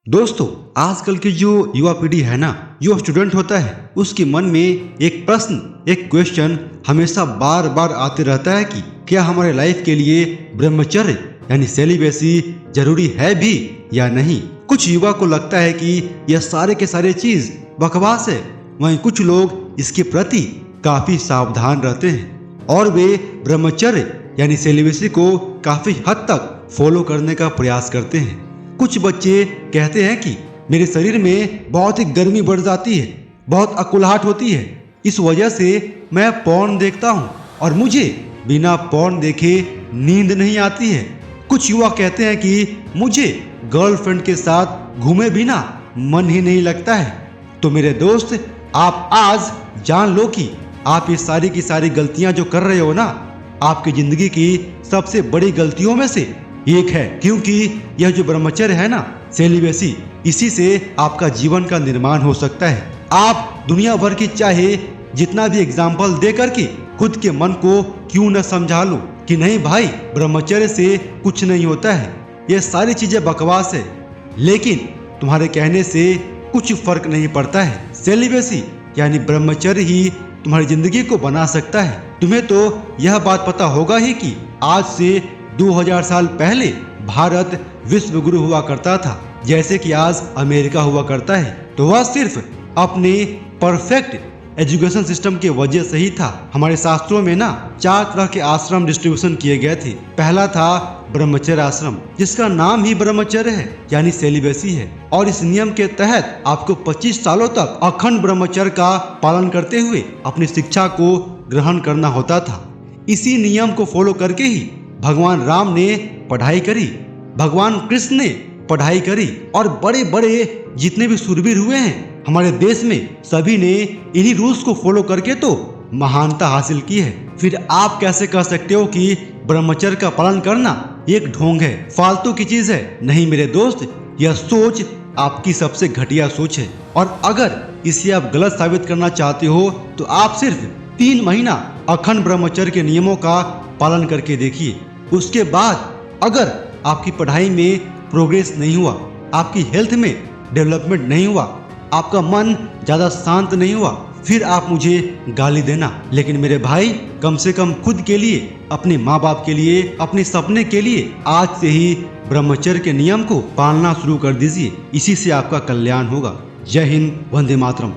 दोस्तों, आजकल की जो युवा पीढ़ी है ना, जो स्टूडेंट होता है उसके मन में एक प्रश्न, एक क्वेश्चन हमेशा बार बार आते रहता है कि क्या हमारे लाइफ के लिए ब्रह्मचर्य यानी सेलिबेसी जरूरी है भी या नहीं। कुछ युवा को लगता है कि यह सारे के सारे चीज बकवास है, वहीं कुछ लोग इसके प्रति काफी सावधान रहते हैं और वे ब्रह्मचर्य यानी सेलिबेसी को काफी हद तक फॉलो करने का प्रयास करते हैं। कुछ बच्चे कहते हैं कि मेरे शरीर में बहुत ही गर्मी बढ़ जाती है, बहुत अकुलाहट होती है, इस वजह से मैं पॉर्न देखता हूँ और मुझे बिना पॉर्न देखे नींद नहीं आती है। कुछ युवा कहते हैं कि मुझे गर्लफ्रेंड के साथ घूमे बिना मन ही नहीं लगता है। तो मेरे दोस्त, आप आज जान लो कि आप ये सारी की सारी गलतियां जो कर रहे हो ना, आपकी जिंदगी की सबसे बड़ी गलतियों में से एक है, क्योंकि यह जो ब्रह्मचर्य है ना, सेलिबेसी, इसी से आपका जीवन का निर्माण हो सकता है। आप दुनिया भर की चाहे जितना भी एग्जाम्पल दे करके खुद के मन को क्यों न समझा लो कि नहीं भाई, ब्रह्मचर्य से कुछ नहीं होता है, ये सारी चीजें बकवास है, लेकिन तुम्हारे कहने से कुछ फर्क नहीं पड़ता है। सेलिबेसी यानी ब्रह्मचर्य ही तुम्हारी जिंदगी को बना सकता है। तुम्हें तो यह बात पता होगा ही कि आज से 2000 साल पहले भारत विश्व गुरु हुआ करता था, जैसे कि आज अमेरिका हुआ करता है। तो वह सिर्फ अपने परफेक्ट एजुकेशन सिस्टम के वजह से ही था। हमारे शास्त्रों में ना 4 तरह के आश्रम डिस्ट्रीब्यूशन किए गए थे। पहला था ब्रह्मचर्य आश्रम, जिसका नाम ही ब्रह्मचर्य है यानी सेलिबेसी है, और इस नियम के तहत आपको 25 सालों तक अखंड ब्रह्मचर्य का पालन करते हुए अपनी शिक्षा को ग्रहण करना होता था। इसी नियम को फॉलो करके ही भगवान राम ने पढ़ाई करी, भगवान कृष्ण ने पढ़ाई करी, और बड़े बड़े जितने भी शूरवीर हुए हैं हमारे देश में, सभी ने इन्हीं रूल्स को फॉलो करके तो महानता हासिल की है। फिर आप कैसे कह सकते हो कि ब्रह्मचर्य का पालन करना एक ढोंग है, फालतू की चीज है? नहीं मेरे दोस्त, यह सोच आपकी सबसे घटिया सोच है, और अगर इसे आप गलत साबित करना चाहते हो तो आप सिर्फ 3 महीना अखंड ब्रह्मचर्य के नियमों का पालन करके देखिए। उसके बाद अगर आपकी पढ़ाई में प्रोग्रेस नहीं हुआ, आपकी हेल्थ में डेवलपमेंट नहीं हुआ, आपका मन ज्यादा शांत नहीं हुआ, फिर आप मुझे गाली देना। लेकिन मेरे भाई, कम से कम खुद के लिए, अपने माँ बाप के लिए, अपने सपने के लिए आज से ही ब्रह्मचर्य के नियम को पालना शुरू कर दीजिए। इसी से आपका कल्याण होगा। जय हिंद, वंदे मातरम।